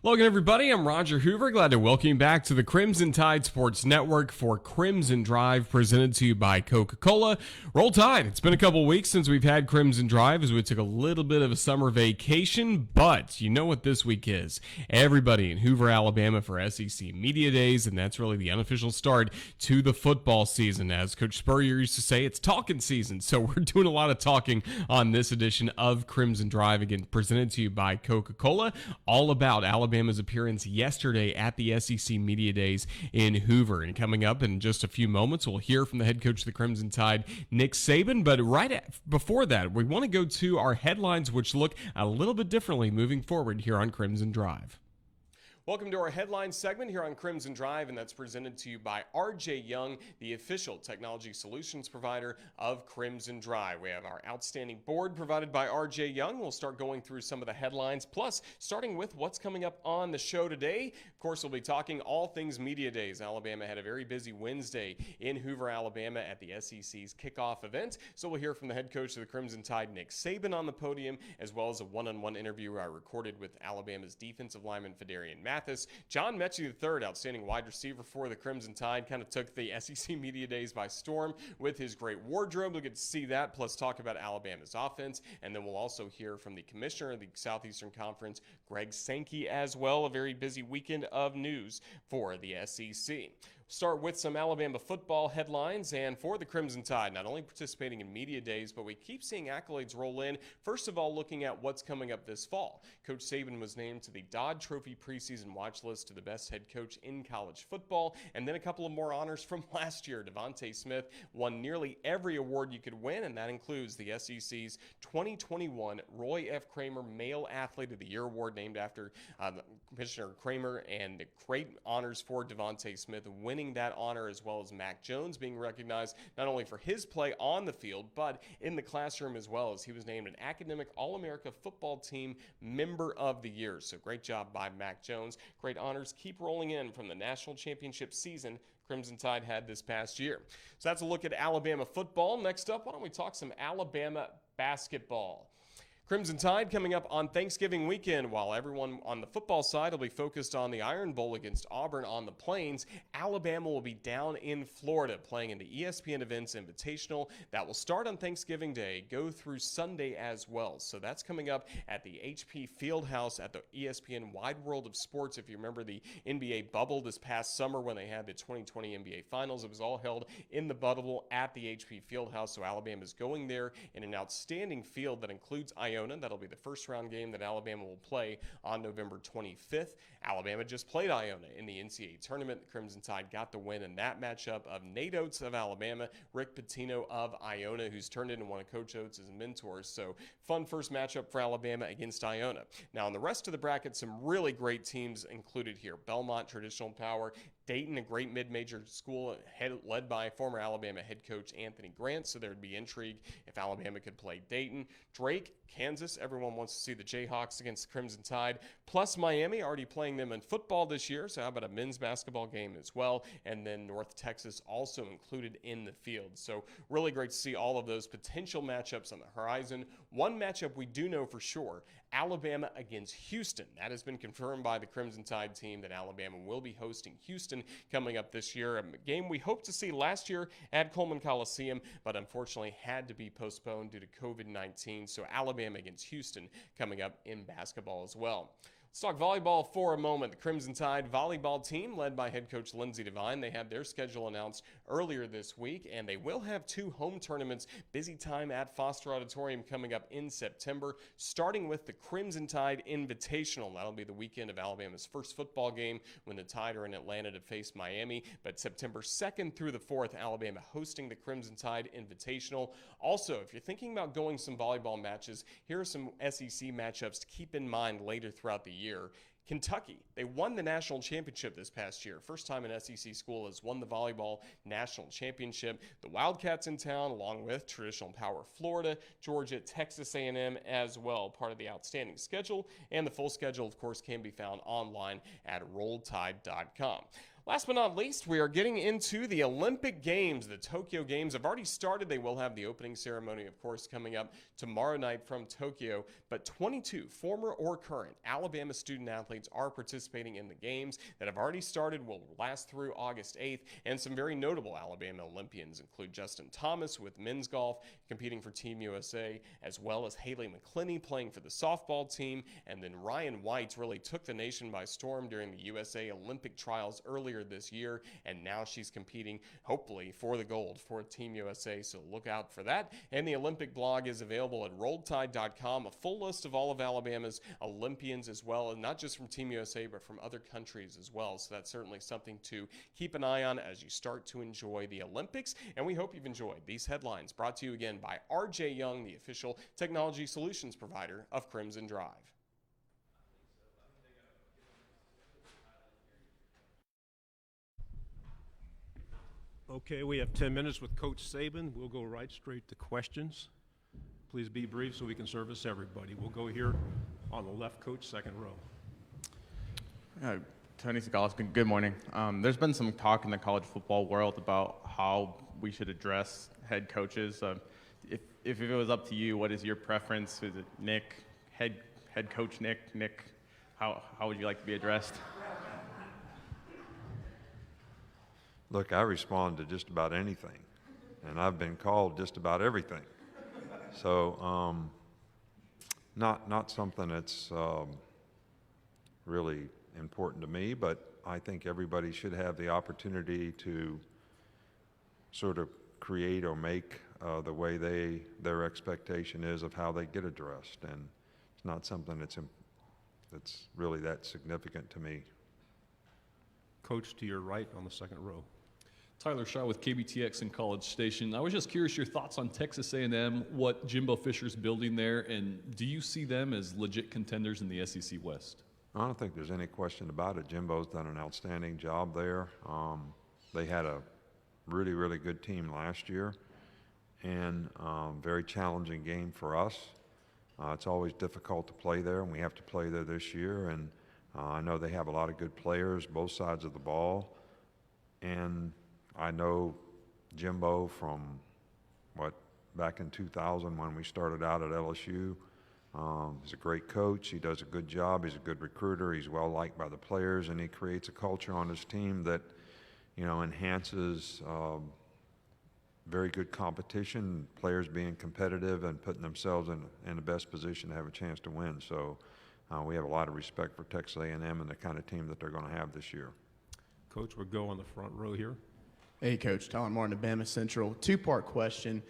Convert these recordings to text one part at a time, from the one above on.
Hello again, everybody. I'm Roger Hoover. Glad to welcome you back to the Crimson Tide Sports Network for Crimson Drive, presented to you by Coca-Cola. Roll Tide. It's been a couple weeks since we've had Crimson Drive as we took a little bit of a summer vacation, but you know what this week is. Everybody in Hoover, Alabama for SEC Media Days, and that's really the unofficial start to the football season. As Coach Spurrier used to say, it's talking season, so we're doing a lot of talking on this edition of Crimson Drive, again, presented to you by Coca-Cola, all about Alabama's appearance yesterday at the SEC Media Days in Hoover. And coming up in just a few moments, we'll hear from the head coach of the Crimson Tide, Nick Saban. But before that, we want to go to our headlines, which look a little bit differently moving forward here on Crimson Drive. Welcome to our headline segment here on Crimson Drive, and that's presented to you by RJ Young, the official technology solutions provider of Crimson Drive. We have our outstanding board provided by RJ Young. We'll start going through some of the headlines, plus starting with what's coming up on the show today. Of course, we'll be talking all things Media Days. Alabama had a very busy Wednesday in Hoover, Alabama at the SEC's kickoff event. So we'll hear from the head coach of the Crimson Tide, Nick Saban, on the podium, as well as a one-on-one interview I recorded with Alabama's defensive lineman Phidarian Mathis. John Metchie III, outstanding wide receiver for the Crimson Tide, kind of took the SEC Media Days by storm with his great wardrobe. We'll get to see that, plus talk about Alabama's offense. And then we'll also hear from the commissioner of the Southeastern Conference, Greg Sankey, as well. A very busy weekend of news for the SEC. Start with some Alabama football headlines, and for the Crimson Tide, not only participating in Media Days, but we keep seeing accolades roll in. First of all, looking at what's coming up this fall. Coach Saban was named to the Dodd Trophy preseason watch list to the best head coach in college football, and then a couple of more honors from last year. Devontae Smith won nearly every award you could win, and that includes the SEC's 2021 Roy F. Kramer Male Athlete of the Year Award, named after Commissioner Kramer, and great honors for Devontae Smith, winning that honor, as well as Mac Jones being recognized not only for his play on the field, but in the classroom as well, as he was named an Academic All-America Football Team Member of the Year. So great job by Mac Jones. Great honors keep rolling in from the national championship season Crimson Tide had this past year. So that's a look at Alabama football. Next up, why don't we talk some Alabama basketball? Crimson Tide coming up on Thanksgiving weekend. While everyone on the football side will be focused on the Iron Bowl against Auburn on the Plains, Alabama will be down in Florida playing in the ESPN Events Invitational. That will start on Thanksgiving Day, go through Sunday as well. So that's coming up at the HP Fieldhouse at the ESPN Wide World of Sports. If you remember the NBA bubble this past summer when they had the 2020 NBA Finals, it was all held in the bubble at the HP Fieldhouse. So Alabama's going there in an outstanding field that includes Iona. That'll be the first round game that Alabama will play on November 25th. Alabama just played Iona in the NCAA tournament. The Crimson Tide got the win in that matchup of Nate Oates of Alabama, Rick Pitino of Iona, who's turned into one of Coach Oates' mentors. So fun first matchup for Alabama against Iona. Now in the rest of the bracket, some really great teams included here. Belmont, traditional power. Dayton, a great mid-major school led by former Alabama head coach Anthony Grant, so there would be intrigue if Alabama could play Dayton. Drake, Kansas, everyone wants to see the Jayhawks against the Crimson Tide, plus Miami, already playing them in football this year, so how about a men's basketball game as well, and then North Texas also included in the field. So really great to see all of those potential matchups on the horizon. One matchup we do know for sure, Alabama against Houston. That has been confirmed by the Crimson Tide team that Alabama will be hosting Houston coming up this year. A game we hoped to see last year at Coleman Coliseum, but unfortunately had to be postponed due to COVID-19. So Alabama against Houston coming up in basketball as well. Let's talk volleyball for a moment. The Crimson Tide volleyball team, led by head coach Lindsey Devine, they had their schedule announced earlier this week, and they will have two home tournaments. Busy time at Foster Auditorium coming up in September, starting with the Crimson Tide Invitational. That'll be the weekend of Alabama's first football game when the Tide are in Atlanta to face Miami. But September 2nd through the 4th, Alabama hosting the Crimson Tide Invitational. Also, if you're thinking about going some volleyball matches, here are some SEC matchups to keep in mind later throughout the year. Kentucky, they won the national championship this past year. First time an SEC school has won the volleyball national championship. The Wildcats in town, along with traditional power Florida, Georgia, Texas A&M as well, part of the outstanding schedule. And the full schedule, of course, can be found online at rolltide.com. Last but not least, we are getting into the Olympic Games. The Tokyo Games have already started. They will have the opening ceremony, of course, coming up tomorrow night from Tokyo. But 22 former or current Alabama student athletes are participating in the games that have already started, will last through August 8th. And some very notable Alabama Olympians include Justin Thomas with men's golf, competing for Team USA, as well as Haley McClinney playing for the softball team. And then Ryan White really took the nation by storm during the USA Olympic trials earlier this year, and now she's competing, hopefully, for the gold for Team USA, so look out for that. And the Olympic blog is available at rolledtide.com, a full list of all of Alabama's Olympians as well, and not just from Team USA, but from other countries as well, so that's certainly something to keep an eye on as you start to enjoy the Olympics, and we hope you've enjoyed these headlines, brought to you again by RJ Young, the official technology solutions provider of Crimson Drive. Okay, we have 10 minutes with Coach Saban. We'll go right straight to questions. Please be brief so we can service everybody. We'll go here on the left, Coach, second row. Tony Segalis, good morning. There's been some talk in the college football world about how we should address head coaches. If it was up to you, what is your preference? Is it Nick, head coach Nick? How would you like to be addressed? Look, I respond to just about anything, and I've been called just about everything. So, not something that's really important to me, but I think everybody should have the opportunity to sort of create or make the way their expectation is of how they get addressed, and it's not something that's really that significant to me. Coach, to your right on the second row. Tyler Shaw with KBTX and College Station. I was just curious your thoughts on Texas A&M, what Jimbo Fisher's building there, and do you see them as legit contenders in the SEC West? I don't think there's any question about it. Jimbo's done an outstanding job there. They had a really, really good team last year, and very challenging game for us. It's always difficult to play there, and we have to play there this year. And I know they have a lot of good players, both sides of the ball. And I know Jimbo from, back in 2000 when we started out at LSU. He's a great coach. He does a good job. He's a good recruiter. He's well liked by the players, and he creates a culture on his team that, enhances very good competition, players being competitive and putting themselves in the best position to have a chance to win. So we have a lot of respect for Texas A&M and the kind of team that they're going to have this year. Coach, we'll go on the front row here. Hey, Coach. Tyler Martin of Bama Central. Two-part question,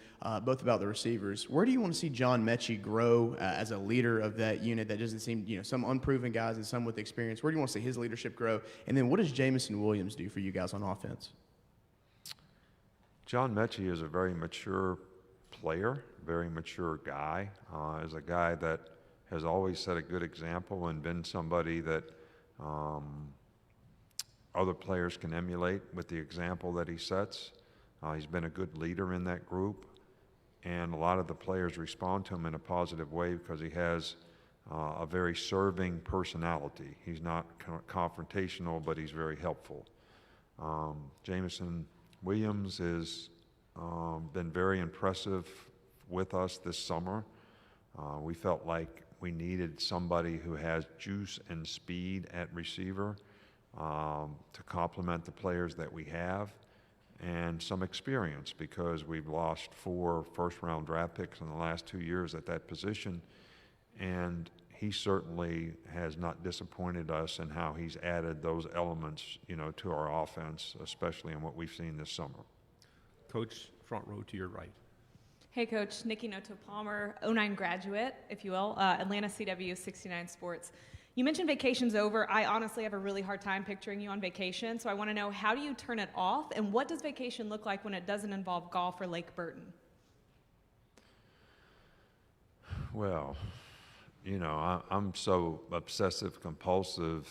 both about the receivers. Where do you want to see John Metchie grow as a leader of that unit that doesn't seem, some unproven guys and some with experience? Where do you want to see his leadership grow? And then what does Jamison Williams do for you guys on offense? John Metchie is a very mature player, very mature guy. Is a guy that has always set a good example and been somebody that other players can emulate with the example that he sets. He's been a good leader in that group, and a lot of the players respond to him in a positive way because he has a very serving personality. He's not confrontational, but he's very helpful. Jamison Williams has been very impressive with us this summer. We felt like we needed somebody who has juice and speed at receiver to complement the players that we have, and some experience because we've lost 4 first-round draft picks in the last 2 years at that position, and he certainly has not disappointed us in how he's added those elements, to our offense, especially in what we've seen this summer. Coach, front row to your right. Hey, Coach. Nikki Noto-Palmer, 09 graduate, if you will, Atlanta CW 69 Sports. You mentioned vacation's over. I honestly have a really hard time picturing you on vacation, so I want to know, how do you turn it off, and what does vacation look like when it doesn't involve golf or Lake Burton? Well, I'm so obsessive compulsive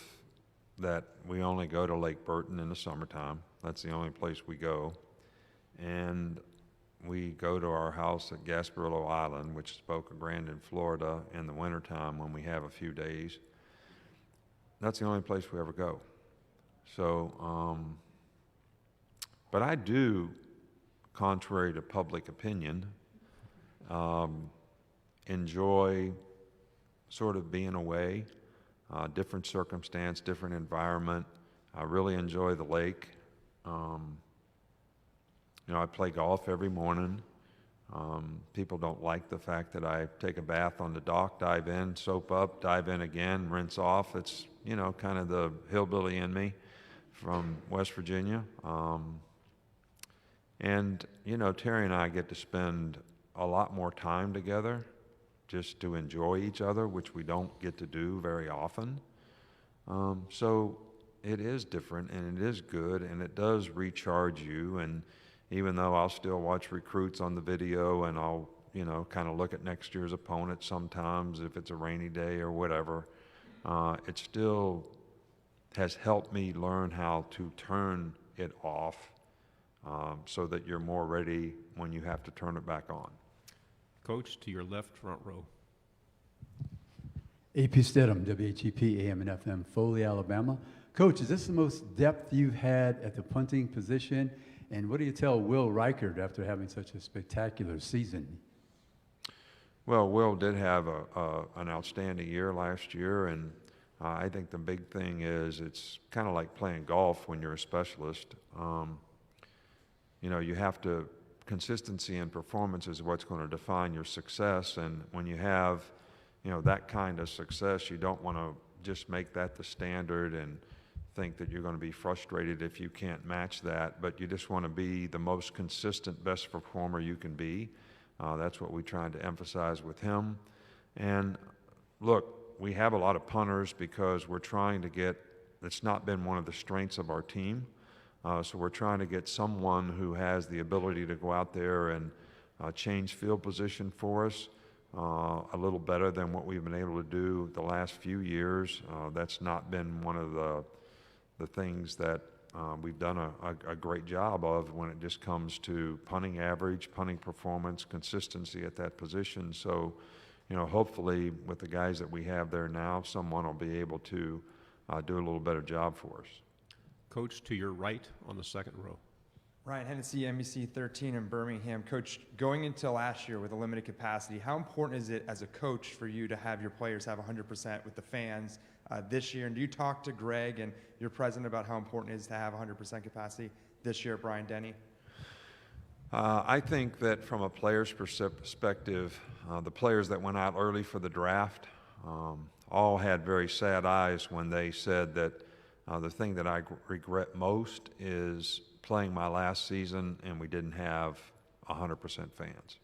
that we only go to Lake Burton in the summertime. That's the only place we go. And we go to our house at Gasparillo Island, which is Boca Grande in Florida, in the wintertime when we have a few days. That's the only place we ever go. So, but I do, contrary to public opinion, enjoy sort of being away, different circumstance, different environment. I really enjoy the lake. I play golf every morning. People don't like the fact that I take a bath on the dock, dive in, soap up, dive in again, rinse off. It's, kind of the hillbilly in me from West Virginia. Terry and I get to spend a lot more time together just to enjoy each other, which we don't get to do very often. So it is different, and it is good, and it does recharge you. And even though I'll still watch recruits on the video, and I'll, kind of look at next year's opponent sometimes if it's a rainy day or whatever, it still has helped me learn how to turn it off so that you're more ready when you have to turn it back on. Coach, to your left, front row. AP Stidham, WHEP, AM and FM, Foley, Alabama. Coach, is this the most depth you've had at the punting position? And what do you tell Will Reichert after having such a spectacular season? Well, Will did have an outstanding year last year, and I think the big thing is it's kind of like playing golf when you're a specialist. You have to, consistency and performance is what's going to define your success, and when you have, that kind of success, you don't want to just make that the standard and think that you're going to be frustrated if you can't match that, but you just want to be the most consistent, best performer you can be. That's what we tried to emphasize with him. And look, we have a lot of punters because we're trying to get, it's not been one of the strengths of our team, so we're trying to get someone who has the ability to go out there and change field position for us a little better than what we've been able to do the last few years. That's not been one of the things that we've done a great job of when it just comes to punting average, punting performance, consistency at that position. So, hopefully with the guys that we have there now, someone will be able to do a little better job for us. Coach, to your right on the second row. Ryan Hennessy, NBC 13 in Birmingham. Coach, going into last year with a limited capacity, how important is it as a coach for you to have your players have 100% with the fans this year? And do you talk to Greg and your president about how important it is to have 100% capacity this year at Bryant-Denny? I think that from a player's perspective, the players that went out early for the draft all had very sad eyes when they said that the thing that I regret most is playing my last season and we didn't have 100% fans.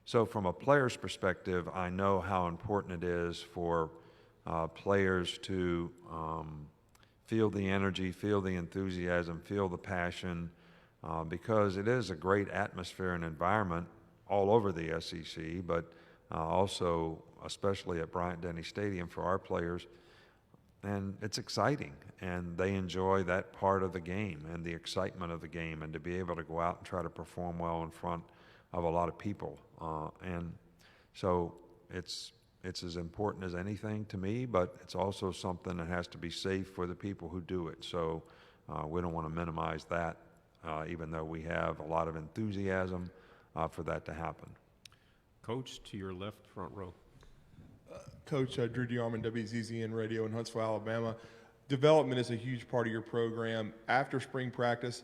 So from a player's perspective, I know how important it is for players to feel the energy, feel the enthusiasm, feel the passion, because it is a great atmosphere and environment all over the SEC, but also especially at Bryant-Denny Stadium for our players. And it's exciting, and they enjoy that part of the game and the excitement of the game, and to be able to go out and try to perform well in front of a lot of people. And so it's as important as anything to me, but it's also something that has to be safe for the people who do it. So we don't want to minimize that, even though we have a lot of enthusiasm for that to happen. Coach, to your left, front row. Coach, Drew DeArmond, WZZN Radio in Huntsville, Alabama. Development is a huge part of your program. After spring practice,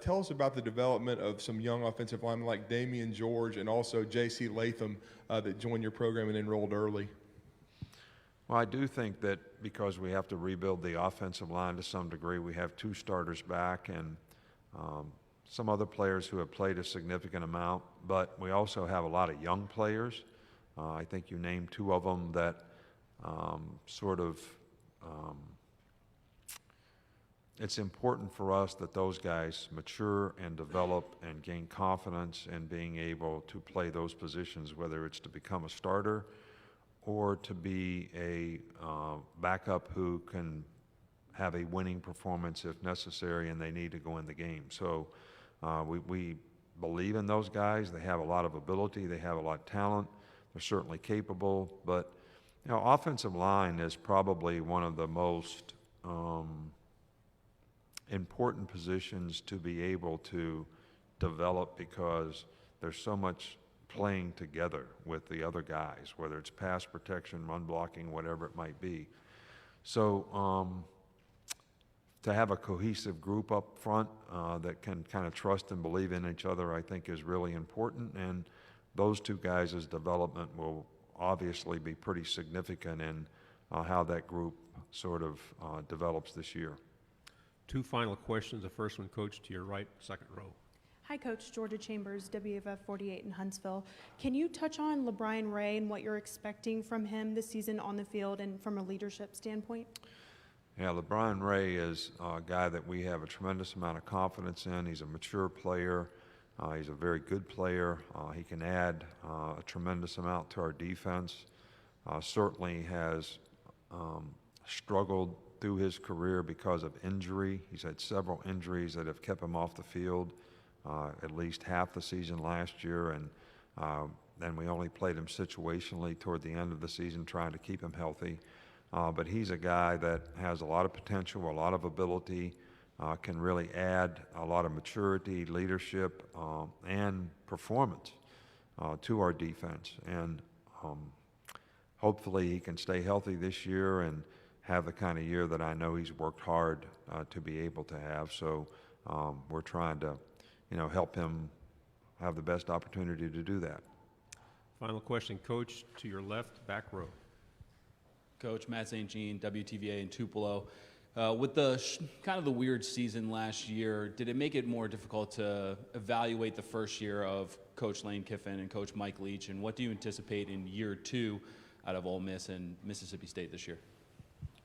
tell us about the development of some young offensive linemen like Damian George and also J.C. Latham that joined your program and enrolled early. Well, I do think that because we have to rebuild the offensive line to some degree, we have two starters back and some other players who have played a significant amount, but we also have a lot of young players. I think you named two of them that it's important for us that those guys mature and develop and gain confidence in being able to play those positions, whether it's to become a starter or to be a backup who can have a winning performance if necessary and they need to go in the game. So we believe in those guys. They have a lot of ability. They have a lot of talent. They're certainly capable, but offensive line is probably one of the most important positions to be able to develop because there's so much playing together with the other guys, whether it's pass protection, run blocking, whatever it might be. So to have a cohesive group up front that can kind of trust and believe in each other, I think is really important. And those two guys' development will obviously be pretty significant in how that group sort of develops this year. Two final questions. The first one, Coach, to your right, second row. Hi, Coach. Georgia Chambers, WFF 48 in Huntsville. Can you touch on LeBron Ray and what you're expecting from him this season on the field and from a leadership standpoint? Yeah, LeBron Ray is a guy that we have a tremendous amount of confidence in. He's a mature player. He's a very good player. He can add a tremendous amount to our defense. Certainly has struggled through his career because of injury. He's had several injuries that have kept him off the field at least half the season last year, and then we only played him situationally toward the end of the season trying to keep him healthy. But he's a guy that has a lot of potential, a lot of ability, can really add a lot of maturity, leadership, and performance to our defense. And hopefully he can stay healthy this year and have the kind of year that I know he's worked hard to be able to have. So we're trying to, help him have the best opportunity to do that. Final question, Coach, to your left, back row. Coach, Matt St. Jean, WTVA in Tupelo. With the kind of the weird season last year, did it make it more difficult to evaluate the first year of Coach Lane Kiffin and Coach Mike Leach, and what do you anticipate in year two out of Ole Miss and Mississippi State this year?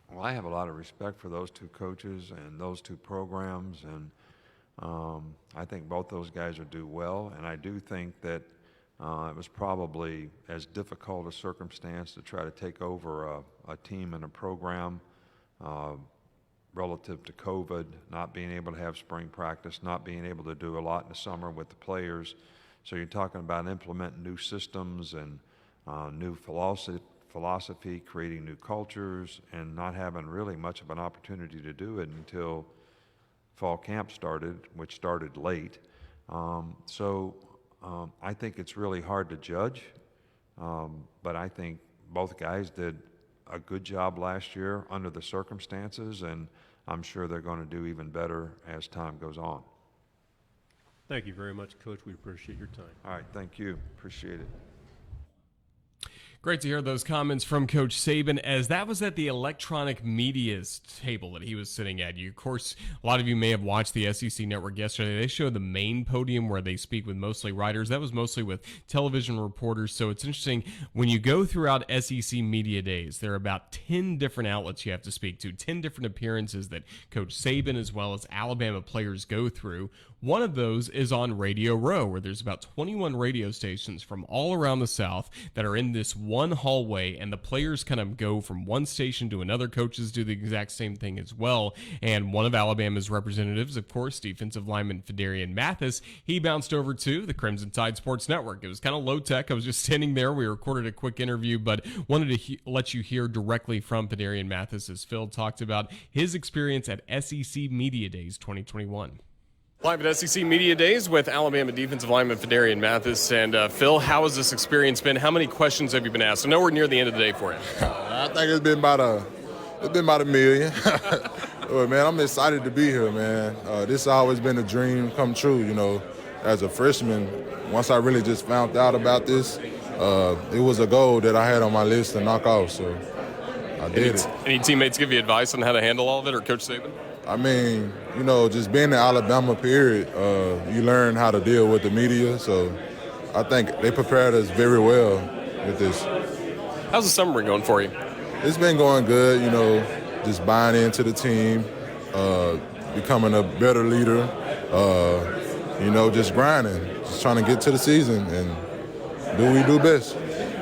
Well, I have a lot of respect for those two coaches and those two programs, and I think both those guys will do well. And I do think that it was probably as difficult a circumstance to try to take over a team and a program relative to COVID, not being able to have spring practice, not being able to do a lot in the summer with the players. So you're talking about implementing new systems and new philosophy, creating new cultures, and not having really much of an opportunity to do it until fall camp started, which started late. I think it's really hard to judge, but I think both guys did a good job last year under the circumstances, and I'm sure they're going to do even better as time goes on. Thank you very much, Coach. We appreciate your time. All right, thank you. Appreciate it. Great to hear those comments from Coach Saban, as that was at the electronic media's table that he was sitting at. Of course, a lot of you may have watched the SEC Network yesterday. They showed the main podium where they speak with mostly writers. That was mostly with television reporters. So it's interesting, when you go throughout SEC Media Days, there are about 10 different outlets you have to speak to, 10 different appearances that Coach Saban as well as Alabama players go through. One of those is on Radio Row, where there's about 21 radio stations from all around the South that are in this one hallway, and the players kind of go from one station to another. Coaches do the exact same thing as well. And one of Alabama's representatives, of course, defensive lineman Phidarian Mathis, he bounced over to the Crimson Tide Sports Network. It was kind of low tech. I was just standing there. We recorded a quick interview, but wanted to let you hear directly from Phidarian Mathis as Phil talked about his experience at SEC Media Days 2021. Live at SEC Media Days with Alabama defensive lineman Phidarian Mathis. And Phil, how has this experience been? How many questions have you been asked? I know we're near the end of the day for you. I think it's been about a million. Well, man, I'm excited to be here, man. This has always been a dream come true, As a freshman, once I really just found out about this, it was a goal that I had on my list to knock off, so I did it. Any teammates give you advice on how to handle all of it, or Coach Saban? I mean, just being in Alabama, period, you learn how to deal with the media. So I think they prepared us very well with this. How's the summer going for you? It's been going good, just buying into the team, becoming a better leader, just grinding, just trying to get to the season and do what we do best.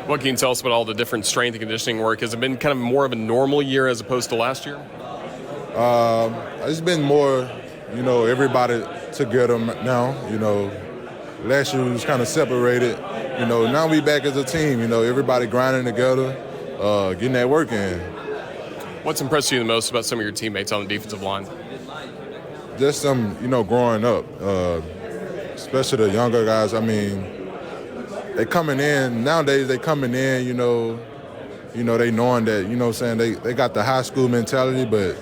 What can you tell us about all the different strength and conditioning work? Has it been kind of more of a normal year as opposed to last year? It's been more, everybody together now. Last year we was kind of separated. Now we back as a team. Everybody grinding together, getting that work in. What's impressed you the most about some of your teammates on the defensive line? just some, growing up, especially the younger guys. I mean, they coming in, nowadays they coming in, they knowing that, they got the high school mentality, but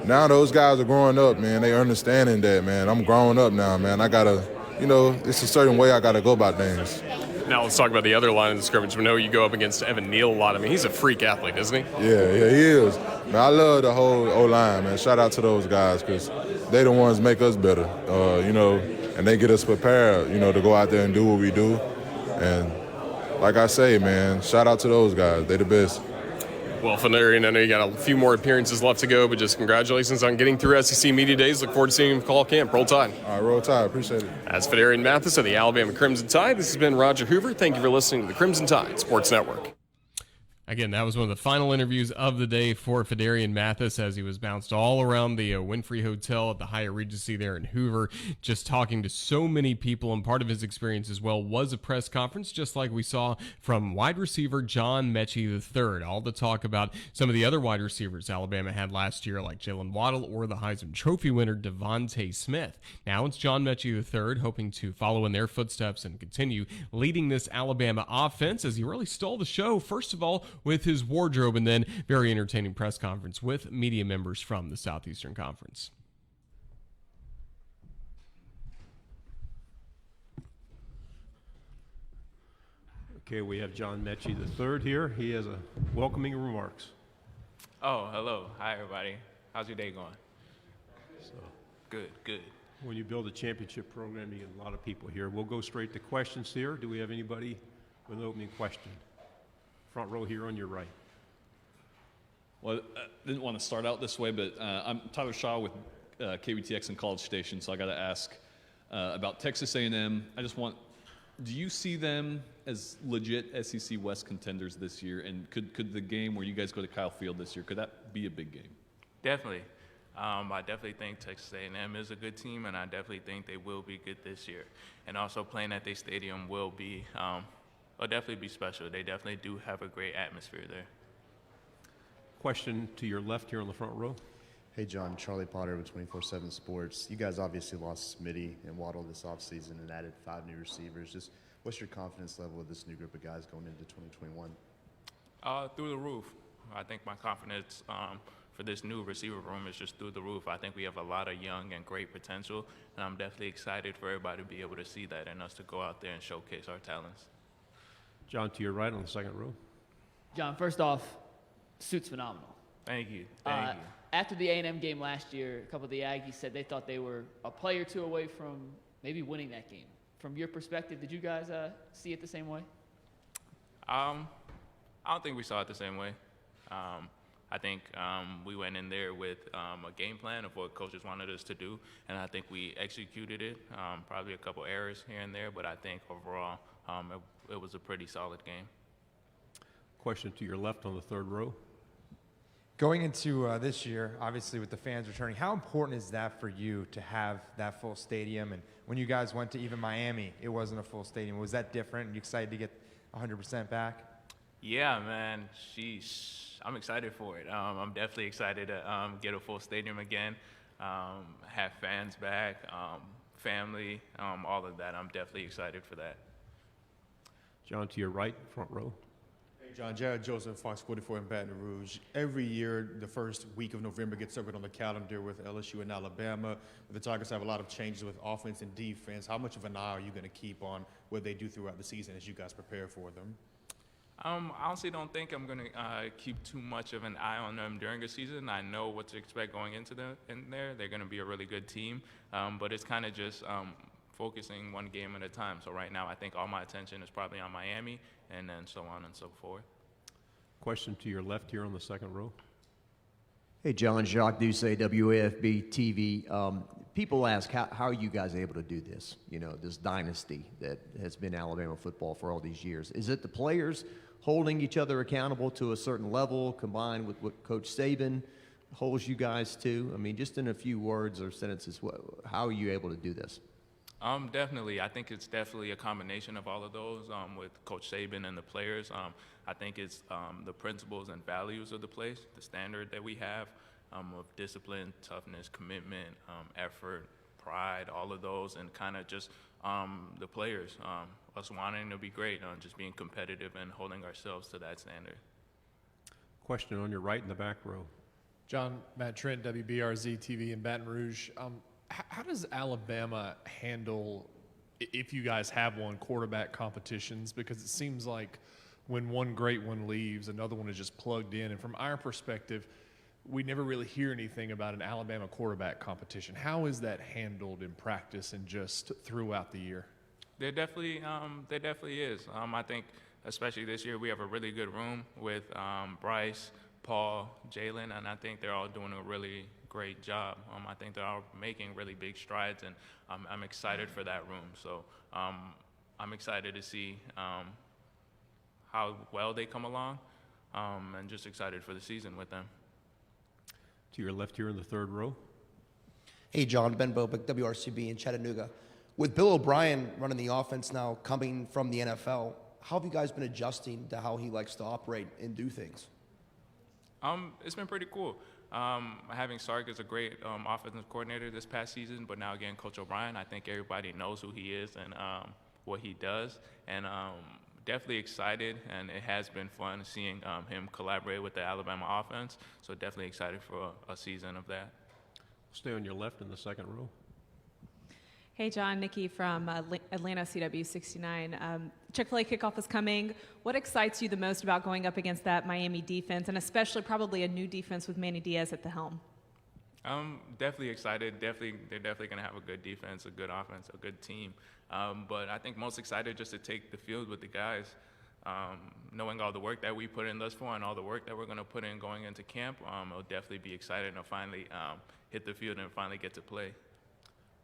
now those guys are growing up, man. They understanding that, man. I'm growing up now, man. I gotta, it's a certain way I gotta go about things. Now let's talk about the other line of the scrimmage. We know you go up against Evan Neal a lot. I mean, he's a freak athlete, isn't he? Yeah, he is. Man, I love the whole O-line, man. Shout out to those guys because they the ones make us better, and they get us prepared, to go out there and do what we do. And like I say, man, shout out to those guys. They the best. Well, Phidarian, I know you got a few more appearances left to go, but just congratulations on getting through SEC Media Days. Look forward to seeing you in fall camp. Roll Tide. All right, Roll Tide. Appreciate it. As Phidarian Mathis of the Alabama Crimson Tide, this has been Roger Hoover. Thank you for listening to the Crimson Tide Sports Network. Again, that was one of the final interviews of the day for Phidarian Mathis as he was bounced all around the Winfrey Hotel at the Hyatt Regency there in Hoover, just talking to so many people. And part of his experience as well was a press conference, just like we saw from wide receiver John Metchie III. All to talk about some of the other wide receivers Alabama had last year, like Jalen Waddle or the Heisman Trophy winner Devontae Smith. Now it's John Metchie III, hoping to follow in their footsteps and continue leading this Alabama offense as he really stole the show, first of all, with his wardrobe, and then very entertaining press conference with media members from the Southeastern Conference. Okay, we have John Metchie III here. He has a welcoming remarks. Oh, hello. Hi, everybody. How's your day going? Good, good. When you build a championship program, you get a lot of people here. We'll go straight to questions here. Do we have anybody with an opening question? Front row here on your right. Well, I didn't want to start out this way, but I'm Tyler Shaw with KBTX and College Station, so I got to ask about Texas A&M. Do you see them as legit SEC West contenders this year? And could the game where you guys go to Kyle Field this year, could that be a big game? Definitely. I definitely think Texas A&M is a good team, and I definitely think they will be good this year. And also playing at their stadium will definitely be special. They definitely do have a great atmosphere there. Question to your left here on the front row. Hey, John. Charlie Potter with 24/7 Sports. You guys obviously lost Smitty and Waddle this offseason and added 5 new receivers. Just what's your confidence level with this new group of guys going into 2021? Through the roof. I think my confidence for this new receiver room is just through the roof. I think we have a lot of young and great potential, and I'm definitely excited for everybody to be able to see that and us to go out there and showcase our talents. John, to your right on the second row. John, first off, suit's phenomenal. Thank you. Thank you. After the A&M game last year, a couple of the Aggies said they thought they were a play or two away from maybe winning that game. From your perspective, did you guys see it the same way? I don't think we saw it the same way. I think we went in there with a game plan of what coaches wanted us to do, and I think we executed it. Probably a couple errors here and there, but I think overall it was a pretty solid game. Question to your left on the third row. Going into this year, obviously with the fans returning, how important is that for you to have that full stadium? And when you guys went to even Miami, it wasn't a full stadium. Was that different? Are you excited to get 100% back? Yeah, man. Sheesh. I'm excited for it. I'm definitely excited to get a full stadium again, have fans back, family, all of that. I'm definitely excited for that. John, to your right, front row. Hey, John, Jared Joseph, Fox 44 in Baton Rouge. Every year, the first week of November gets circled on the calendar with LSU and Alabama. The Tigers have a lot of changes with offense and defense. How much of an eye are you going to keep on what they do throughout the season as you guys prepare for them? I honestly don't think I'm going to keep too much of an eye on them during the season. I know what to expect going into in there. They're going to be a really good team, but it's kind of just focusing one game at a time. So right now, I think all my attention is probably on Miami, and then so on and so forth. Question to your left here on the second row. Hey, John, Jacques Doucet, WAFB TV. People ask, how are you guys able to do this? You know, this dynasty that has been Alabama football for all these years. Is it the players holding each other accountable to a certain level, combined with what Coach Saban holds you guys to? I mean, just in a few words or sentences, how are you able to do this? Definitely. I think it's definitely a combination of all of those with Coach Saban and the players. I think it's the principles and values of the place, the standard that we have, of discipline, toughness, commitment, effort, pride, all of those, and kind of just the players, us wanting to be great, just being competitive and holding ourselves to that standard. Question on your right in the back row. John, Matt Trent, WBRZ TV in Baton Rouge. How does Alabama handle, if you guys have one, quarterback competitions? Because it seems like when one great one leaves, another one is just plugged in. And from our perspective, we never really hear anything about an Alabama quarterback competition. How is that handled in practice and just throughout the year? There definitely is. I think, especially this year, we have a really good room with Bryce, Paul, Jalen, and I think they're all doing a really great job. I think they're all making really big strides, and I'm excited for that room. So I'm excited to see how well they come along, and just excited for the season with them. To your left here in the third row. Hey, John, Ben Bobick, WRCB in Chattanooga. With Bill O'Brien running the offense now, coming from the NFL, how have you guys been adjusting to how he likes to operate and do things? It's been pretty cool. Having Sark as a great offensive coordinator this past season, but now again, Coach O'Brien, I think everybody knows who he is and what he does. And definitely excited, and it has been fun seeing him collaborate with the Alabama offense. So definitely excited for a season of that. Stay on your left in the second row. Hey, John, Nikki from Atlanta CW 69. Chick-fil-A kickoff is coming. What excites you the most about going up against that Miami defense, and especially probably a new defense with Manny Diaz at the helm? I'm definitely excited. They're definitely going to have a good defense, a good offense, a good team. But I think most excited just to take the field with the guys, knowing all the work that we put in thus far and all the work that we're going to put in going into camp. I'll definitely be excited to finally hit the field and finally get to play.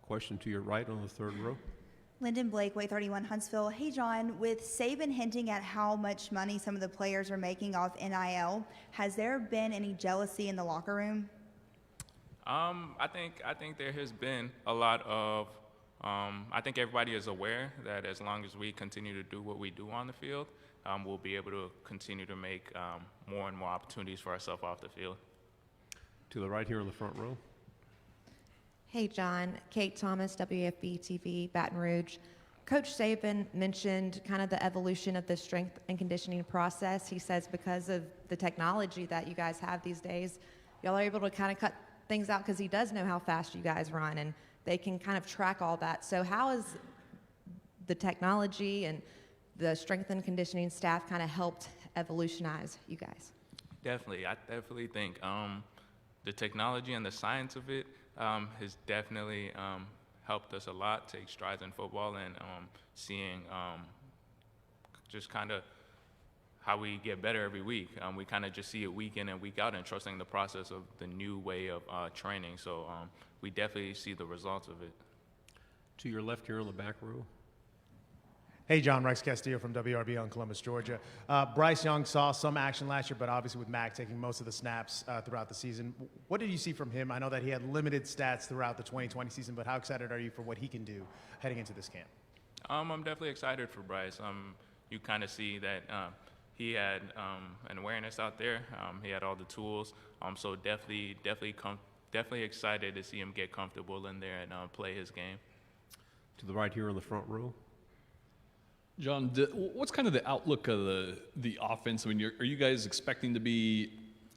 Question to your right on the third row. Lyndon Blake, Way 31, Huntsville. Hey, John, with Saban hinting at how much money some of the players are making off NIL, has there been any jealousy in the locker room? I think there has been a lot of. I think everybody is aware that as long as we continue to do what we do on the field, we'll be able to continue to make more and more opportunities for ourselves off the field. To the right here in the front row. Hey, John. Kate Thomas, WFB TV, Baton Rouge. Coach Saban mentioned kind of the evolution of the strength and conditioning process. He says because of the technology that you guys have these days, y'all are able to kind of cut things out because he does know how fast you guys run, and they can kind of track all that. So how has the technology and the strength and conditioning staff kind of helped evolutionize you guys? Definitely. I definitely think the technology and the science of it has definitely helped us a lot take strides in football, and seeing just kind of how we get better every week. We kind of just see it week in and week out and trusting the process of the new way of training. So we definitely see the results of it. To your left here on the back row. Hey, John, Rex Castillo from WRB on Columbus, Georgia. Bryce Young saw some action last year, but obviously with Mac taking most of the snaps throughout the season. What did you see from him? I know that he had limited stats throughout the 2020 season, but how excited are you for what he can do heading into this camp? I'm definitely excited for Bryce. You kind of see that he had an awareness out there. He had all the tools. So definitely excited to see him get comfortable in there and play his game. To the right here on the front row. John, what's kind of the outlook of the offense? I mean, are you guys expecting to be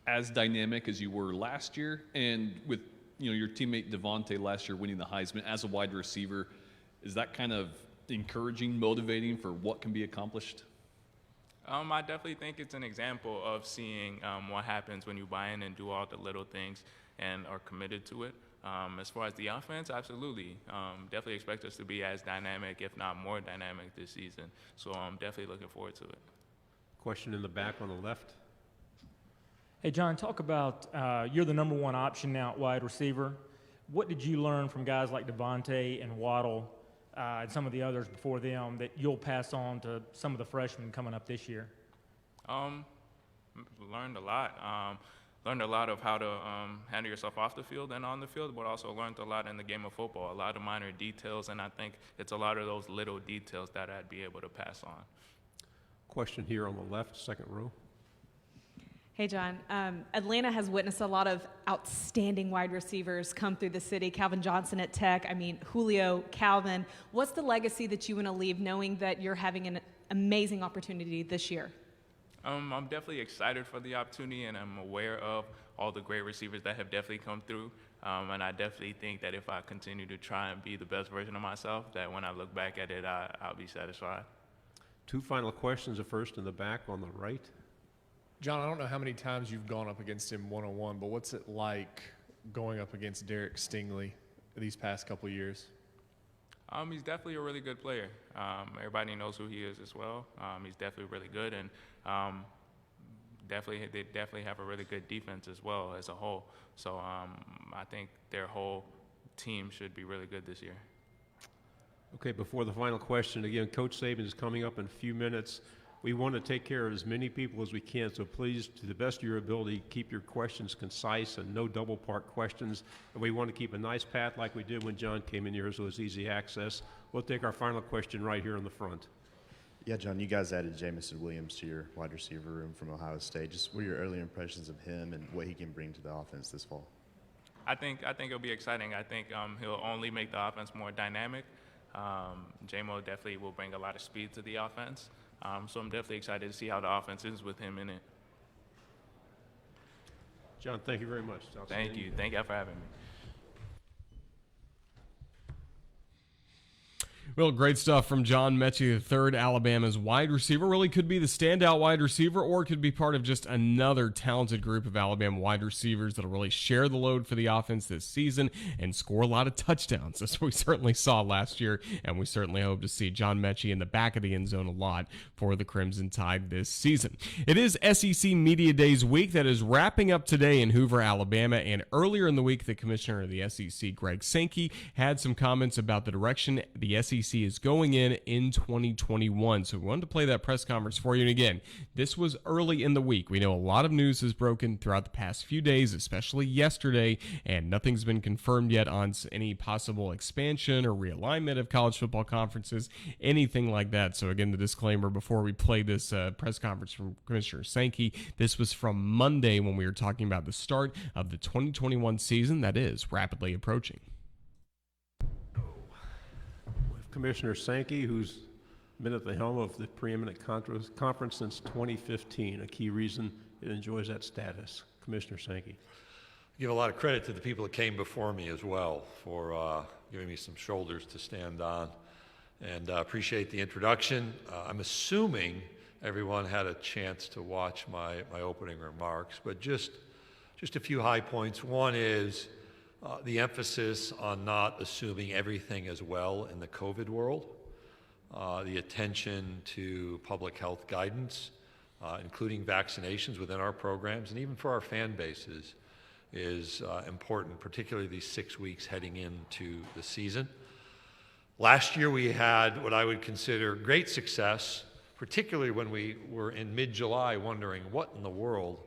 as dynamic as you were last year? And with your teammate Devontae last year winning the Heisman as a wide receiver, is that kind of encouraging, motivating for what can be accomplished? I definitely think it's an example of seeing what happens when you buy in and do all the little things and are committed to it. As far as the offense, absolutely. Definitely expect us to be as dynamic, if not more dynamic this season. So I'm definitely looking forward to it. Question in the back on the left. Hey, John, talk about you're the number one option now at wide receiver. What did you learn from guys like Devontae and Waddle and some of the others before them that you'll pass on to some of the freshmen coming up this year? Learned a lot. Learned a lot of how to handle yourself off the field and on the field, but also learned a lot in the game of football, a lot of minor details, and I think it's a lot of those little details that I'd be able to pass on. Question here on the left, second row. Hey, John. Atlanta has witnessed a lot of outstanding wide receivers come through the city. Calvin Johnson at Tech. I mean, Julio, Calvin. What's the legacy that you want to leave knowing that you're having an amazing opportunity this year? I'm definitely excited for the opportunity, and I'm aware of all the great receivers that have definitely come through. And I definitely think that if I continue to try and be the best version of myself, that when I look back at it, I'll be satisfied. 2 final questions. The first in the back on the right. John, I don't know how many times you've gone up against him one-on-one, but what's it like going up against Derek Stingley these past couple of years? He's definitely a really good player. Everybody knows who he is as well. He's definitely really good, and they definitely have a really good defense as well as a whole. So I think their whole team should be really good this year. Okay, before the final question, again, Coach Saban is coming up in a few minutes. We want to take care of as many people as we can, so please, to the best of your ability, keep your questions concise and no double-part questions. And we want to keep a nice path like we did when John came in here, so it's easy access. We'll take our final question right here in the front. Yeah, John, you guys added Jamison Williams to your wide receiver room from Ohio State. Just what are your early impressions of him and what he can bring to the offense this fall? I think it'll be exciting. I think he'll only make the offense more dynamic. J-Mo definitely will bring a lot of speed to the offense. So I'm definitely excited to see how the offense is with him in it. John, thank you very much. Thank you. Thank you for having me. Well, great stuff from John Metchie III, Alabama's wide receiver. Really could be the standout wide receiver, or could be part of just another talented group of Alabama wide receivers that'll really share the load for the offense this season and score a lot of touchdowns, as we certainly saw last year, and we certainly hope to see John Metchie in the back of the end zone a lot for the Crimson Tide this season. It is SEC Media Days week that is wrapping up today in Hoover, Alabama, and earlier in the week, the commissioner of the SEC, Greg Sankey, had some comments about the direction the SEC is going in 2021. So we wanted to play that press conference for you. And again, this was early in the week. We know a lot of news has broken throughout the past few days, especially yesterday, and nothing's been confirmed yet on any possible expansion or realignment of college football conferences, anything like that. So again, the disclaimer before we play this press conference from Commissioner Sankey, this was from Monday when we were talking about the start of the 2021 season that is rapidly approaching. Commissioner Sankey, who's been at the helm of the preeminent conference since 2015, a key reason it enjoys that status. Commissioner Sankey. Give a lot of credit to the people that came before me as well for giving me some shoulders to stand on, and appreciate the introduction. I'm assuming everyone had a chance to watch my opening remarks, but just a few high points. One is the emphasis on not assuming everything is well in the COVID world, the attention to public health guidance, including vaccinations within our programs and even for our fan bases, is important, particularly these 6 weeks heading into the season. Last year we had what I would consider great success, particularly when we were in mid-July wondering what in the world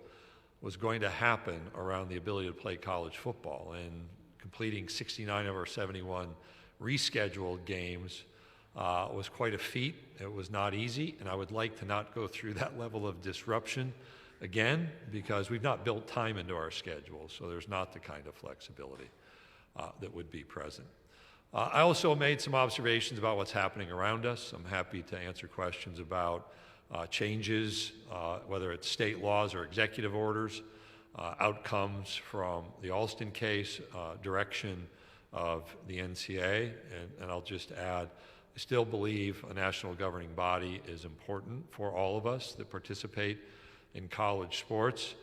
was going to happen around the ability to play college football, and completing 69 of our 71 rescheduled games was quite a feat. It was not easy, and I would like to not go through that level of disruption again, because we've not built time into our schedule, so there's not the kind of flexibility that would be present. I also made some observations about what's happening around us. I'm happy to answer questions about changes, whether it's state laws or executive orders, outcomes from the Alston case, direction of the NCAA, and I'll just add, I still believe a national governing body is important for all of us that participate in college sports,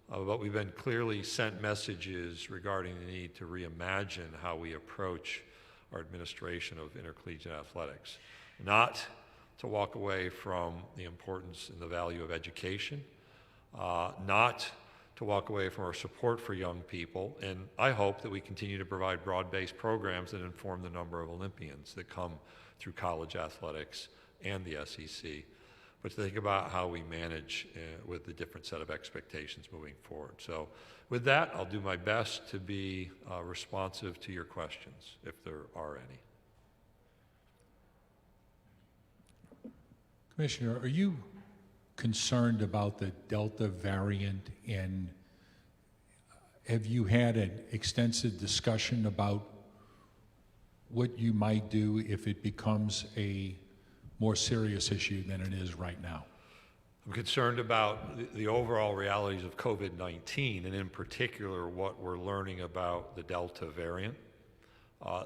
but we've been clearly sent messages regarding the need to reimagine how we approach our administration of intercollegiate athletics. Not to walk away from the importance and the value of education, not to walk away from our support for young people, and I hope that we continue to provide broad-based programs that inform the number of Olympians that come through college athletics and the SEC, but to think about how we manage with the different set of expectations moving forward. So with that, I'll do my best to be responsive to your questions, if there are any. Commissioner, are you concerned about the Delta variant, and have you had an extensive discussion about what you might do if it becomes a more serious issue than it is right now? I'm concerned about the overall realities of COVID-19, and in particular what we're learning about the Delta variant.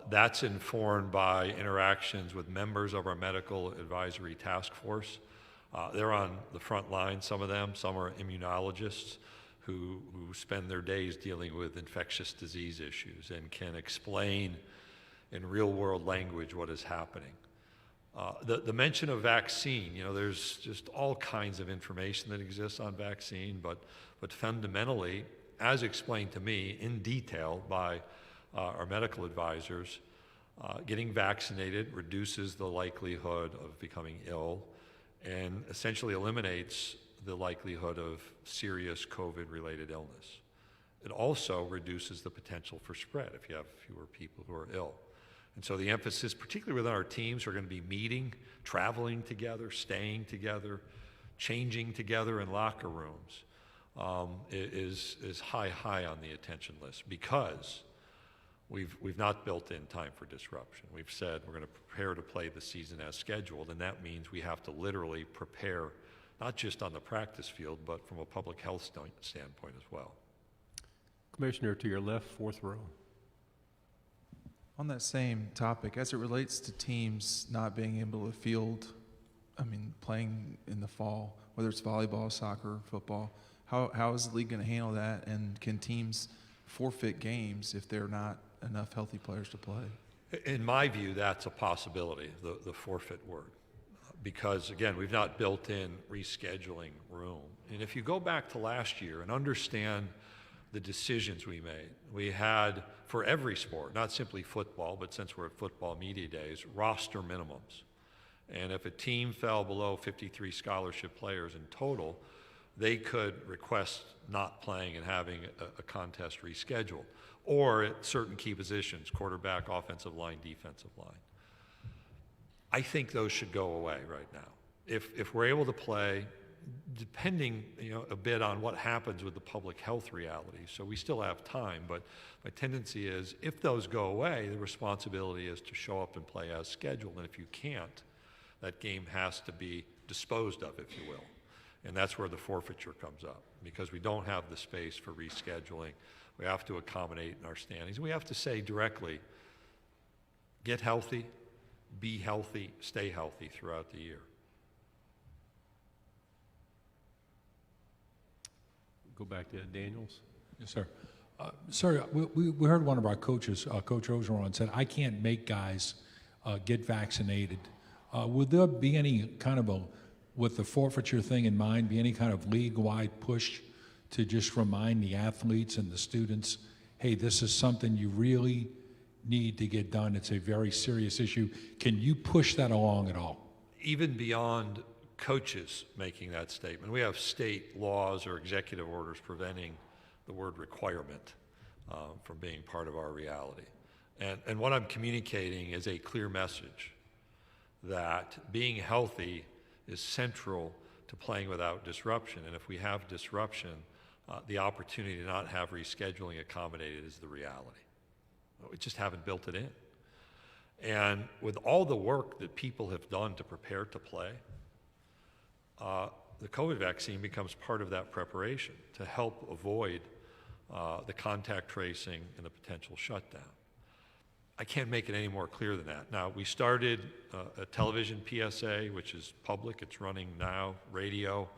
That's informed by interactions with members of our medical advisory task force. They're on the front line, some of them. Some are immunologists who spend their days dealing with infectious disease issues and can explain in real-world language what is happening. The mention of vaccine, there's just all kinds of information that exists on vaccine, but fundamentally, as explained to me in detail by our medical advisors, getting vaccinated reduces the likelihood of becoming ill and essentially eliminates the likelihood of serious COVID-related illness. It also reduces the potential for spread if you have fewer people who are ill. And so the emphasis, particularly within our teams, who are going to be meeting, traveling together, staying together, changing together in locker rooms, is high on the attention list, because we've not built in time for disruption. We've said we're going to prepare to play the season as scheduled, and that means we have to literally prepare, not just on the practice field, but from a public health standpoint as well. Commissioner, to your left, fourth row. On that same topic, as it relates to teams not being able to field, playing in the fall, whether it's volleyball, soccer, football, how is the league going to handle that? And can teams forfeit games if there are not enough healthy players to play? In my view, that's a possibility, the forfeit word, because again, we've not built in rescheduling room. And if you go back to last year and understand the decisions we made, we had, for every sport, not simply football, but since we're at football media days, roster minimums. And if a team fell below 53 scholarship players in total, they could request not playing and having a contest rescheduled, or at certain key positions, quarterback, offensive line, defensive line. I think those should go away right now. If we're able to play, depending a bit on what happens with the public health reality, so we still have time, but my tendency is if those go away, the responsibility is to show up and play as scheduled, and if you can't, that game has to be disposed of, if you will. And that's where the forfeiture comes up, because we don't have the space for rescheduling. We have to accommodate in our standings. We have to say directly, get healthy, be healthy, stay healthy throughout the year. Go back to Daniels. Yes, sir. Sir, we heard one of our coaches, Coach Ogeron, said, I can't make guys get vaccinated. Would there be any kind of with the forfeiture thing in mind, be any kind of league-wide push to just remind the athletes and the students, hey, this is something you really need to get done. It's a very serious issue. Can you push that along at all? Even beyond coaches making that statement, we have state laws or executive orders preventing the word requirement from being part of our reality. And what I'm communicating is a clear message that being healthy is central to playing without disruption. And if we have disruption, the opportunity to not have rescheduling accommodated is the reality. We just haven't built it in. And with all the work that people have done to prepare to play, the COVID vaccine becomes part of that preparation to help avoid the contact tracing and the potential shutdown. I can't make it any more clear than that. Now, we started a television PSA, which is public. It's running now, radio.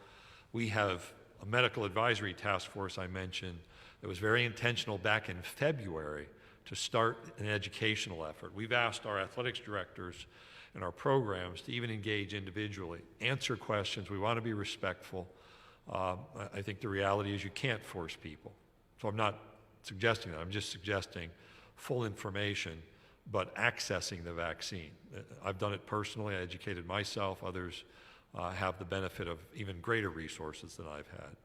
We have a medical advisory task force I mentioned that was very intentional back in February to start an educational effort. We've asked our athletics directors and our programs to even engage individually, answer questions. We want to be respectful. I think the reality is you can't force people. So I'm not suggesting that. I'm just suggesting full information, but accessing the vaccine. I've done it personally. I educated myself. Others have the benefit of even greater resources than I've had.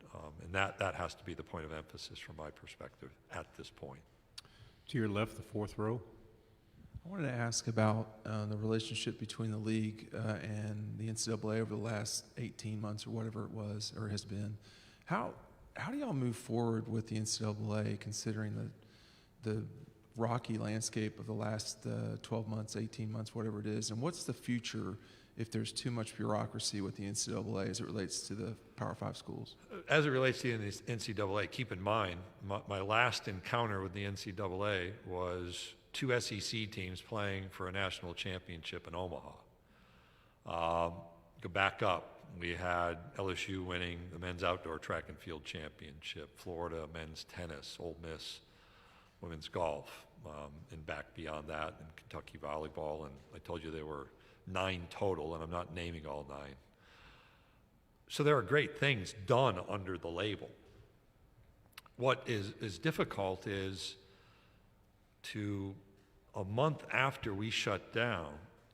And that has to be the point of emphasis from my perspective at this point. To your left, the fourth row. I I wanted to ask about the relationship between the league and the NCAA over the last 18 months or whatever it was or has been. How do y'all move forward with the NCAA considering the rocky landscape of the last 12 months, 18 months, whatever it is? And what's the future if there's too much bureaucracy with the NCAA as it relates to the Power 5 schools? As it relates to the NCAA, keep in mind, my last encounter with the NCAA was 2 SEC teams playing for a national championship in Omaha. Go back up, we had LSU winning the men's outdoor track and field championship, Florida men's tennis, Ole Miss women's golf, and back beyond that, and Kentucky volleyball, and I told you there were 9 total, and I'm not naming all 9. So there are great things done under the label. What is difficult is to, a month after we shut down,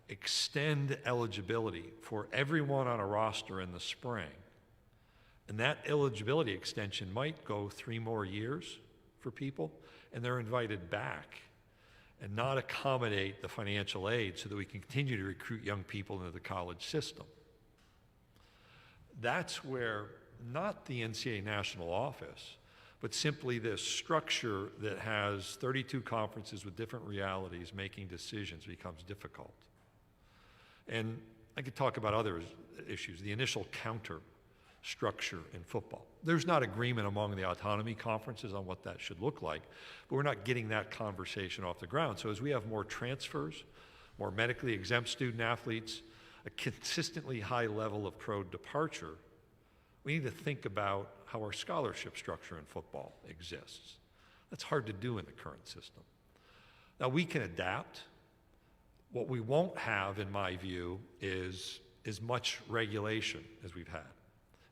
extend eligibility for everyone on a roster in the spring. And that eligibility extension might go 3 more years for people, and they're invited back, and not accommodate the financial aid so that we can continue to recruit young people into the college system. That's where not the NCAA national office, but simply this structure that has 32 conferences with different realities making decisions becomes difficult. And I could talk about other issues, the initial counter structure in football. There's not agreement among the autonomy conferences on what that should look like, but we're not getting that conversation off the ground. So as we have more transfers, more medically exempt student athletes, a consistently high level of pro departure, we need to think about how our scholarship structure in football exists. That's hard to do in the current system. Now we can adapt. What we won't have, in my view, is as much regulation as we've had.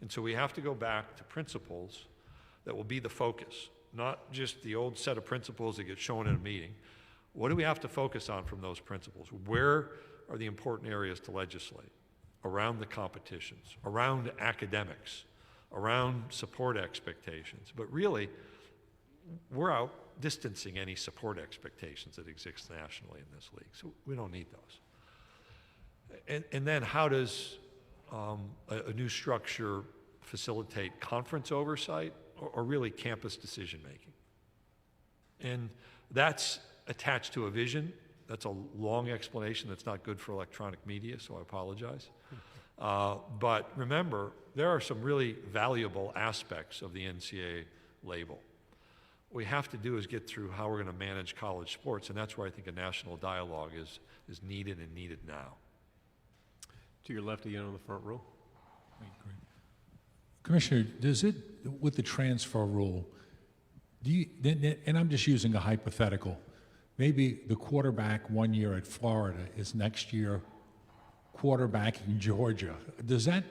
And so we have to go back to principles that will be the focus, not just the old set of principles that get shown in a meeting. What do we have to focus on from those principles? Where are the important areas to legislate? Around the competitions, around academics, around support expectations. But really, we're out distancing any support expectations that exist nationally in this league. So we don't need those. And then how does a new structure facilitate conference oversight or really campus decision making? And that's attached to a vision. That's a long explanation that's not good for electronic media, so I apologize. But remember, there are some really valuable aspects of the NCAA label. What we have to do is get through how we're going to manage college sports, and that's where I think a national dialogue is needed and needed now. To your left again on the front row. Commissioner, does it, with the transfer rule, and I'm just using a hypothetical, maybe the quarterback 1 year at Florida is next year quarterback in Georgia. Does that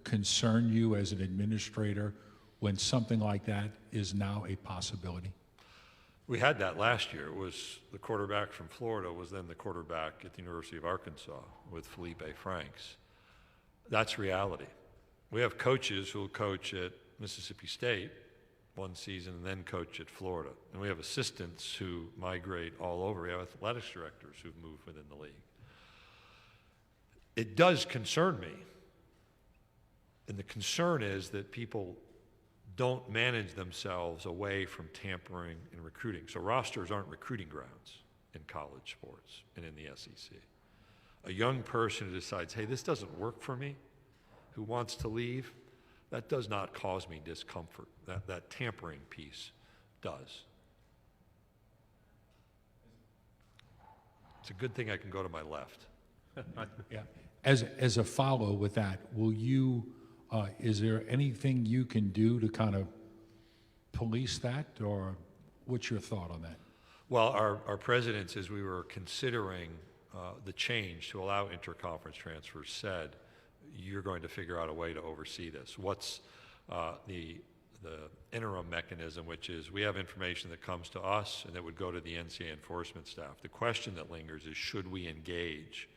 concern you as an administrator when something like that is now a possibility? We had that last year. It was the quarterback from Florida was then the quarterback at the University of Arkansas with Felipe Franks. That's reality. We have coaches who will coach at Mississippi State one season and then coach at Florida. And we have assistants who migrate all over. We have athletics directors who've moved within the league. It does concern me. And the concern is that people don't manage themselves away from tampering and recruiting. So rosters aren't recruiting grounds in college sports and in the SEC. A young person who decides, hey, this doesn't work for me, who wants to leave, that does not cause me discomfort. That tampering piece does. It's a good thing I can go to my left. Yeah. As a follow with that, will you, is there anything you can do to kind of police that, or what's your thought on that? Well, our presidents, as we were considering the change to allow interconference transfers, said, you're going to figure out a way to oversee this. What's the interim mechanism, which is we have information that comes to us and that would go to the NCAA enforcement staff. The question that lingers is, should we engage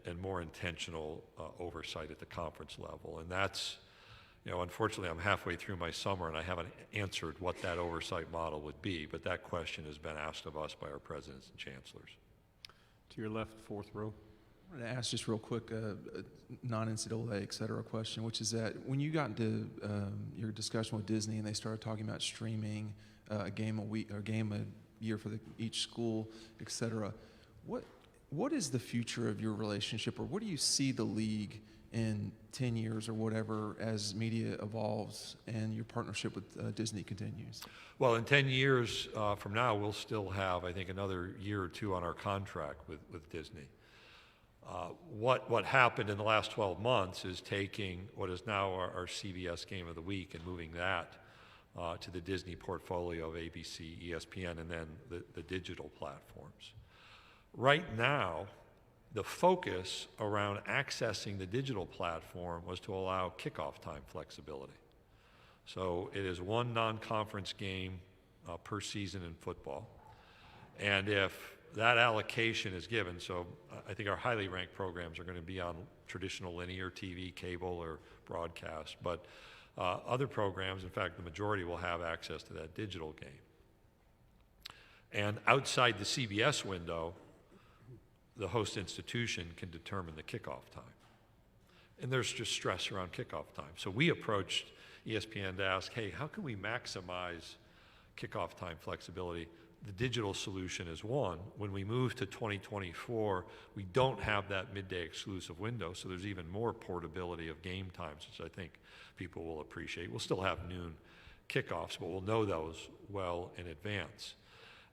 in more intentional oversight at the conference level? And that's, Unfortunately, I'm halfway through my summer and I haven't answered what that oversight model would be, but that question has been asked of us by our presidents and chancellors. To your left, fourth row. I wanted to ask just real quick a non-NCAA, et cetera, question, which is that when you got into your discussion with Disney and they started talking about streaming a game a week or a game a year for each school, et cetera, what is the future of your relationship, or what do you see the league in 10 years or whatever as media evolves and your partnership with Disney continues? Well, in 10 years from now, we'll still have, I think, another year or two on our contract with Disney. What happened in the last 12 months is taking what is now our CBS Game of the Week and moving that to the Disney portfolio of ABC, ESPN, and then the digital platforms. Right now, the focus around accessing the digital platform was to allow kickoff time flexibility. So it is one non-conference game per season in football. And if that allocation is given, so I think our highly ranked programs are going to be on traditional linear TV, cable, or broadcast, but other programs, in fact, the majority will have access to that digital game. And outside the CBS window, the host institution can determine the kickoff time. And there's just stress around kickoff time. So we approached ESPN to ask, hey, how can we maximize kickoff time flexibility? The digital solution is one. When we move to 2024, we don't have that midday exclusive window, so there's even more portability of game times, which I think people will appreciate. We'll still have noon kickoffs, but we'll know those well in advance.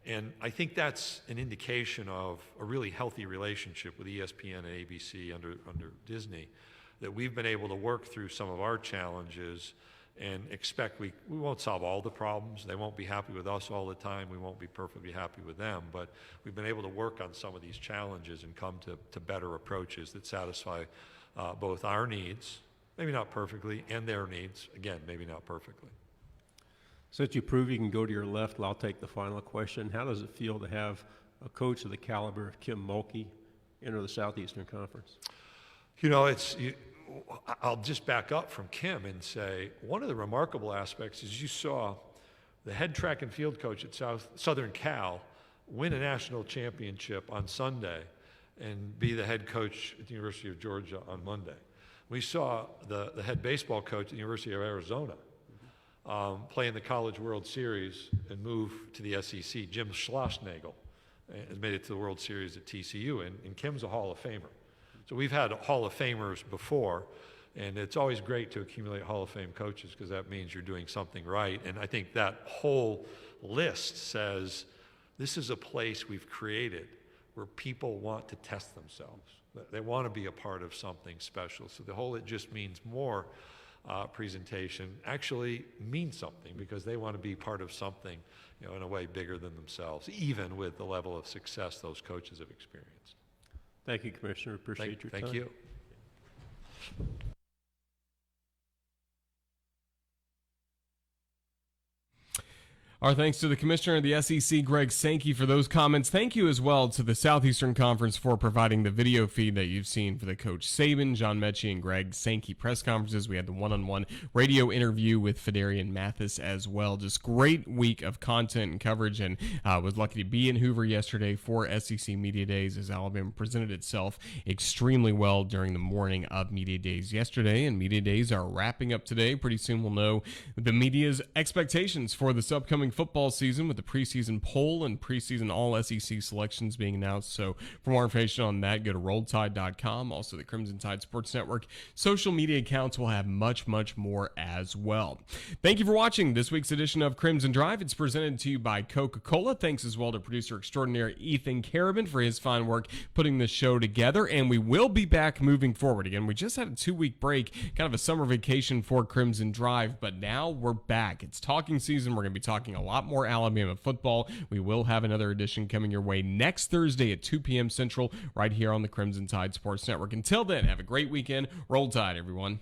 And I think that's an indication of a really healthy relationship with ESPN and ABC under Disney, that we've been able to work through some of our challenges and expect we won't solve all the problems. They won't be happy with us all the time. We won't be perfectly happy with them. But we've been able to work on some of these challenges and come to better approaches that satisfy both our needs, maybe not perfectly, and their needs, again, maybe not perfectly. Since you prove you can go to your left, I'll take the final question. How does it feel to have a coach of the caliber of Kim Mulkey enter the Southeastern Conference? I'll just back up from Kim and say one of the remarkable aspects is you saw the head track and field coach at Southern Cal win a national championship on Sunday and be the head coach at the University of Georgia on Monday. We saw the head baseball coach at the University of Arizona play in the College World Series and move to the SEC. Jim Schlossnagle has made it to the World Series at TCU, and Kim's a Hall of Famer. So we've had Hall of Famers before, and it's always great to accumulate Hall of Fame coaches because that means you're doing something right. And I think that whole list says this is a place we've created where people want to test themselves. They want to be a part of something special. So the whole "it just means more" presentation actually means something because they want to be part of something, in a way bigger than themselves, even with the level of success those coaches have experienced. Thank you, Commissioner. Appreciate your time. Thank you. Our thanks to the Commissioner of the SEC, Greg Sankey, for those comments. Thank you as well to the Southeastern Conference for providing the video feed that you've seen for the Coach Saban, John Metchie, and Greg Sankey press conferences. We had the one-on-one radio interview with Phidarian Mathis as well. Just great week of content and coverage, and was lucky to be in Hoover yesterday for SEC Media Days as Alabama presented itself extremely well during the morning of Media Days yesterday, and Media Days are wrapping up today. Pretty soon we'll know the media's expectations for this upcoming football season with the preseason poll and preseason all-SEC selections being announced. So for more information on that, go to RolledTide.com. Also, the Crimson Tide Sports Network social media accounts will have much, much more as well. Thank you for watching this week's edition of Crimson Drive. It's presented to you by Coca-Cola. Thanks as well to producer extraordinaire Ethan Carabin for his fine work putting this show together. And we will be back moving forward. Again, we just had a 2-week break, kind of a summer vacation for Crimson Drive, but now we're back. It's talking season. We're going to be talking a lot more Alabama football. We will have another edition coming your way next Thursday at 2 p.m. Central right here on the Crimson Tide Sports Network. Until then, have a great weekend. Roll Tide, everyone.